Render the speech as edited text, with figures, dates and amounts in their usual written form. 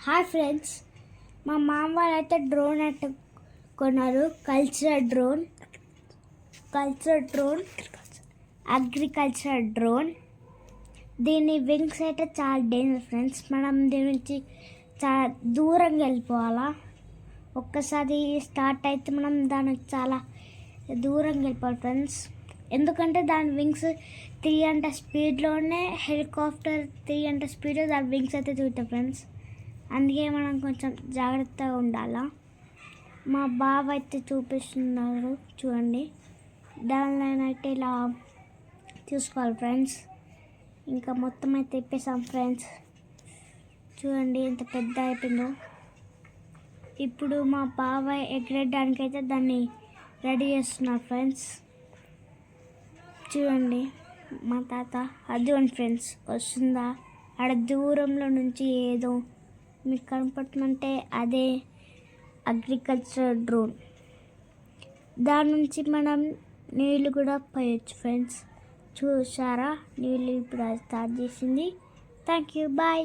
Hi friends, మా మామ వాళ్ళైతే డ్రోన్ అయితే కొన్నారు. Agriculture drone. దీని వింగ్స్ అయితే చాలా డేంజర్ ఫ్రెండ్స్. మనం దీని నుంచి చాలా దూరంగా వెళ్ళిపోవాలా. ఒక్కసారి స్టార్ట్ అయితే మనం దానికి చాలా దూరంగా వెళ్ళిపోవాలి ఫ్రెండ్స్. ఎందుకంటే దాని వింగ్స్ 300 స్పీడ్లోనే హెలికాప్టర్ 300 స్పీడ్లో దాని వింగ్స్ అయితే తిరుగుతాయి ఫ్రెండ్స్. అందుకే మనం కొంచెం జాగ్రత్తగా ఉండాలా. మా బావ అయితే చూపిస్తున్నారు చూడండి. దానిలోనైతే ఇలా చూసుకోవాలి ఫ్రెండ్స్. ఇంకా మొత్తం అయితే తిప్పేసాం ఫ్రెండ్స్. చూడండి ఎంత పెద్ద అయిపోయిందో. ఇప్పుడు మా బావ ఎగరేయడానికైతే దాన్ని రెడీ చేస్తున్నారు ఫ్రెండ్స్. చూడండి మా తాత. అదిగోండి ఫ్రెండ్స్, వస్తుందా? ఆడ దూరంలో నుంచి ఏదో మీకు కనపడుతుందంటే అదే అగ్రికల్చర్ డ్రోన్. దాని నుంచి మనం నీళ్ళు కూడా పోయొచ్చు ఫ్రెండ్స్. చూసారా, నీళ్ళు ఇప్పుడు స్టార్ట్ చేసింది. Thank you, bye.